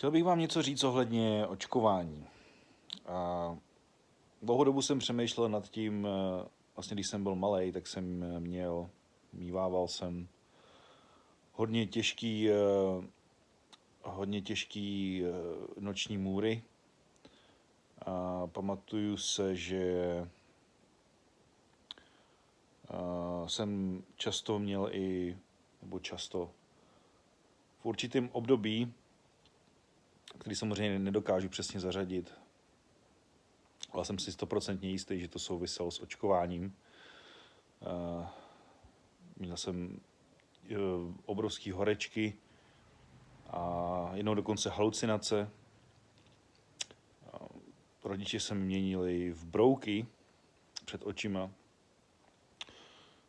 Chtěl bych vám něco říct ohledně očkování. A dlouhou dobu jsem přemýšlel nad tím, vlastně když jsem byl malý, tak jsem mívával jsem hodně těžký noční můry. A pamatuju se, že jsem často měl v určitém období, který samozřejmě nedokážu přesně zařadit, ale jsem si 100% jistý, že to souviselo s očkováním. Měl jsem obrovský horečky a jednou dokonce halucinace. Rodiče se měnili v brouky před očima.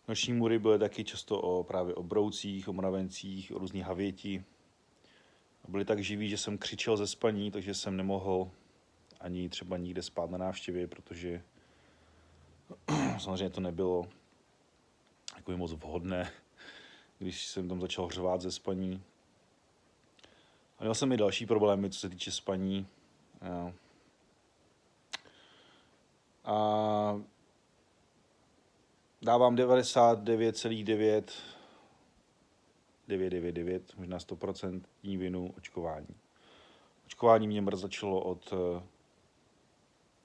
Noční můry byly taky často právě o broucích, o mravencích, o různých havěti. Byly tak živí, že jsem křičel ze spaní, takže jsem nemohl ani třeba nikde spát na návštěvě, protože samozřejmě to nebylo jako moc vhodné, když jsem tam začal řvát ze spaní. A měl jsem i další problémy, co se týče spaní. A dávám 99,999, možná 100% vinu očkování. Očkování mě mrzačilo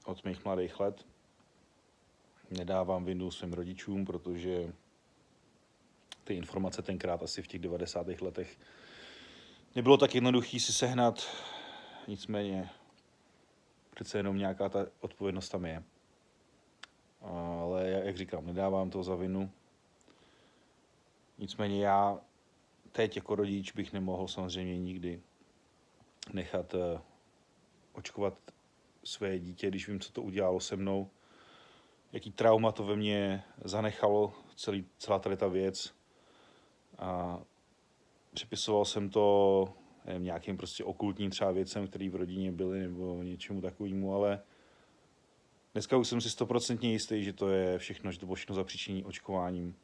od mých mladých let. Nedávám vinu svým rodičům, protože ty informace tenkrát asi v těch 90. letech nebylo tak jednoduchý si sehnat, nicméně přece jenom nějaká ta odpovědnost tam je. Ale jak říkám, nedávám to za vinu. Nicméně já teď jako rodič bych nemohl samozřejmě nikdy nechat očkovat své dítě, když vím, co to udělalo se mnou, jaký trauma to ve mně zanechalo, celá tady ta věc. A připisoval jsem to nějakým prostě okultním třeba věcem, které v rodině byly, nebo něčemu takovému, ale dneska už jsem si 100% jistý, že to je všechno, že to bylo všechno zapříčiněné očkováním.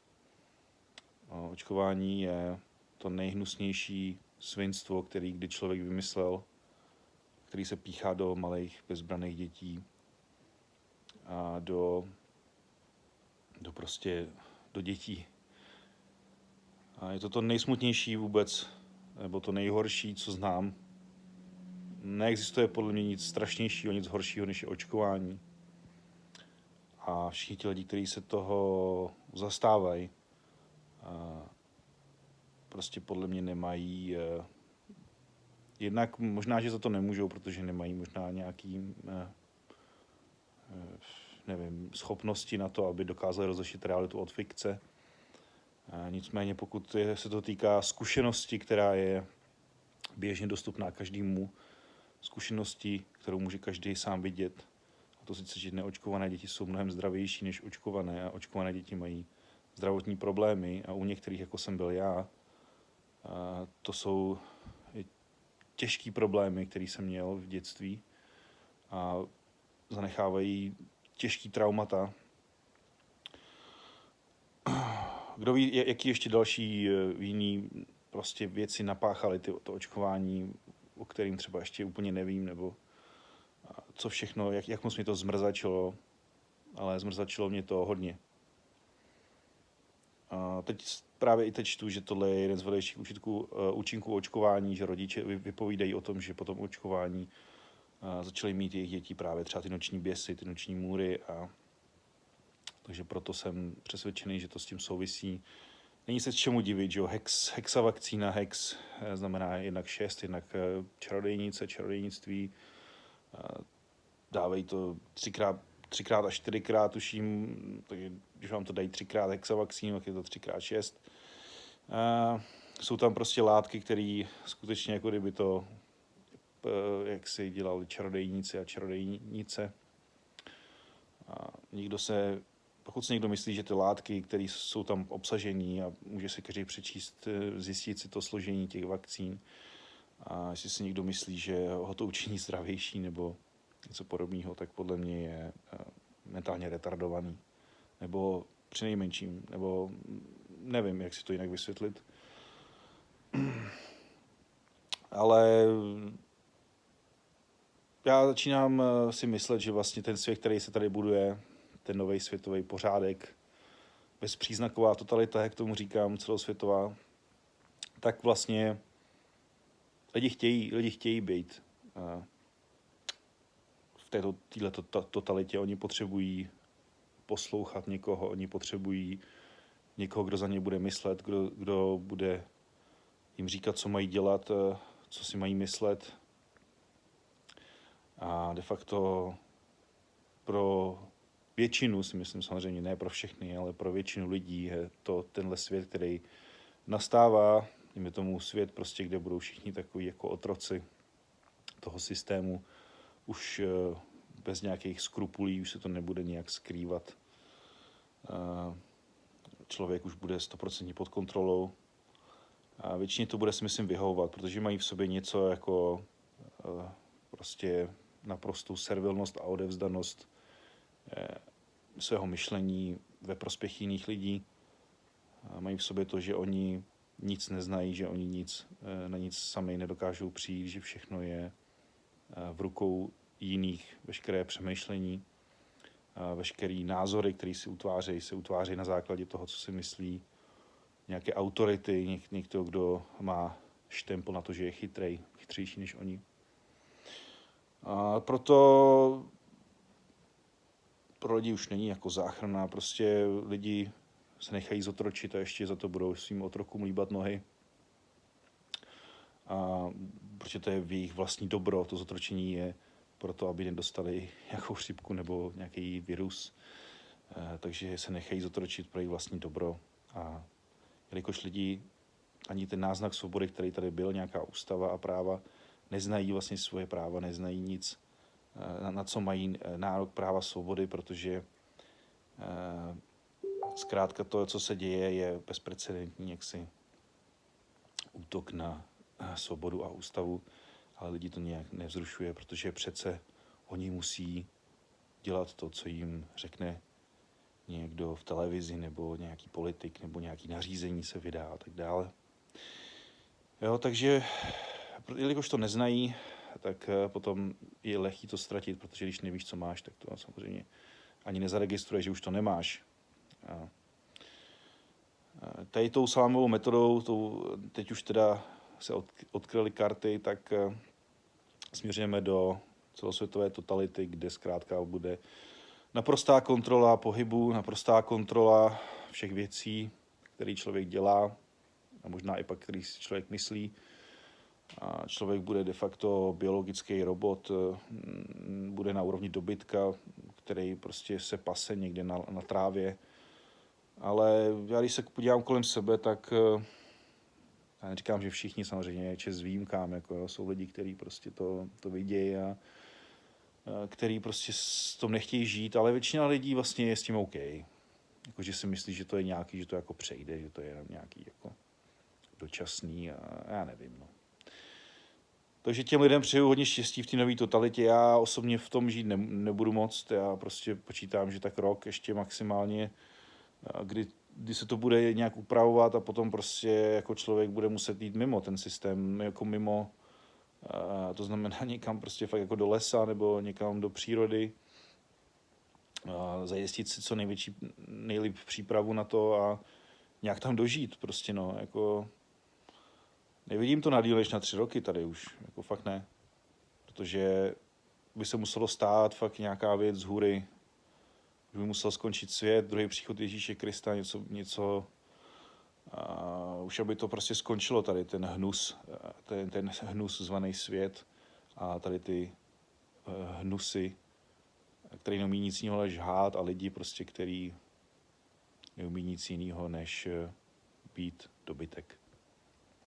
Očkování je to nejhnusnější svinstvo, který kdy člověk vymyslel, který se píchá do malých bezbranných dětí a do dětí. A je to nejsmutnější vůbec, nebo to nejhorší, co znám. Neexistuje podle mě nic strašnějšího, nic horšího, než je očkování. A všichni ti lidi, kteří se toho zastávají, prostě podle mě nemají, jednak možná, že za to nemůžou, protože nemají možná nějaký, schopnosti na to, aby dokázali rozlišit realitu od fikce. Nicméně pokud se to týká zkušenosti, která je běžně dostupná každému, zkušenosti, kterou může každý sám vidět, a to sice, že neočkované děti jsou mnohem zdravější než očkované a očkované děti mají zdravotní problémy a u některých, jako jsem byl já, to jsou těžké problémy, které jsem měl v dětství a zanechávají těžký traumata. Kdo ví, jaký ještě další jiný prostě věci napáchaly to očkování, o kterým třeba ještě úplně nevím, nebo co všechno, jak moc mě to zmrzačilo, ale zmrzačilo mě to hodně. A právě i teď čtu, že tohle je jeden z vedlejších účinků očkování, že rodiče vypovídají o tom, že po tom očkování začaly mít jejich děti právě třeba ty noční běsy, ty noční můry, a takže proto jsem přesvědčený, že to s tím souvisí. Není se s čemu divit, že jo, hexavakcína, hex znamená jednak 6, jednak čarodejnice, čarodejnictví. Dávají to třikrát až 4krát, tuším, takže když vám to dají 3krát hexavakcínu, tak je to 3x6. Jsou tam prostě látky, které skutečně jako kdyby to, jak si dělali čarodejníci a čarodejnice. Pokud si někdo myslí, že ty látky, které jsou tam obsažené, a může si každý přečíst, zjistit si to složení těch vakcín, a jestli si někdo myslí, že ho to učiní zdravější nebo něco podobného, tak podle mě je mentálně retardovaný. Nebo přinejmenším, nebo nevím, jak si to jinak vysvětlit. Ale já začínám si myslet, že vlastně ten svět, který se tady buduje, ten nový světový pořádek, bezpříznaková totalita, jak tomu říkám, celosvětová, tak vlastně lidi chtějí být v této totalitě. Oni potřebují poslouchat někoho, oni potřebují někoho, kdo za ně bude myslet, kdo bude jim říkat, co mají dělat, co si mají myslet. A de facto pro většinu, si myslím samozřejmě, ne pro všechny, ale pro většinu lidí je to tenhle svět, který nastává, je tomu svět prostě, kde budou všichni takový jako otroci toho systému, už bez nějakých skrupulí, už se to nebude nějak skrývat. Člověk už bude 100% pod kontrolou a většině to bude, si myslím, vyhovovat, protože mají v sobě něco jako prostě naprostou servilnost a odevzdanost svého myšlení ve prospěch jiných lidí. Mají v sobě to, že oni nic neznají, že oni na nic sami nedokážou přijít, že všechno je v rukou jiných, veškeré přemýšlení, veškeré názory, které se utvářejí na základě toho, co si myslí, nějaké autority, někdo, kdo má štempel na to, že je chytřejší než oni. A proto pro lidi už není jako záchrana, prostě lidi se nechají zotročit a ještě za to budou svým otrokům líbat nohy. A protože to je v jejich vlastní dobro, to zotročení je proto, aby nedostali nějakou chřipku nebo nějaký virus. Takže se nechají zotročit pro jejich vlastní dobro. A jelikož lidi ani ten náznak svobody, který tady byl, nějaká ústava a práva, neznají vlastně svoje práva, neznají nic, na co mají nárok práva svobody, protože zkrátka to, co se děje, je bezprecedentní jaksi útok na svobodu a ústavu, ale lidi to nějak nevzrušuje, protože přece oni musí dělat to, co jim řekne někdo v televizi, nebo nějaký politik, nebo nějaký nařízení se vydá a tak dále. Jo, takže jelikož to neznají, tak potom je lehký to ztratit, protože když nevíš, co máš, tak to samozřejmě ani nezaregistruje, že už to nemáš. Tady tou salámovou metodou, teď už teda se odkryly karty, tak směřujeme do celosvětové totality, kde zkrátka bude naprostá kontrola pohybu, naprostá kontrola všech věcí, které člověk dělá a možná i pak, který si člověk myslí. A člověk bude de facto biologický robot, bude na úrovni dobytka, který prostě se pase někde na trávě. Ale já když se podívám kolem sebe, tak já neříkám, že všichni samozřejmě, čest výjimkám, jako jsou lidi, kteří prostě to vidějí a který prostě s tom nechtějí žít, ale většina lidí vlastně je s tím OK. Jako, že si myslí, že to je nějaký, že to jako přejde, že to je jenom nějaký jako dočasný a já nevím, no. Takže těm lidem přeju hodně štěstí v té nové totalitě. Já osobně v tom žít nebudu moc. Já prostě počítám, že tak rok ještě maximálně, kdy se to bude nějak upravovat a potom prostě jako člověk bude muset jít mimo ten systém, jako mimo, to znamená někam prostě fakt jako do lesa nebo někam do přírody, zajistit si co nejlíp přípravu na to a nějak tam dožít prostě, no, jako nevidím to na díl než na 3 roky tady už, jako fakt ne, protože by se muselo stát fakt nějaká věc z hůry, že by musel skončit svět, druhý příchod Ježíše Krista, něco už aby to prostě skončilo tady, ten hnus zvaný svět a tady ty hnusy, který neumí nic jiného než žhát a lidi prostě, který neumí nic jiného než být dobytek.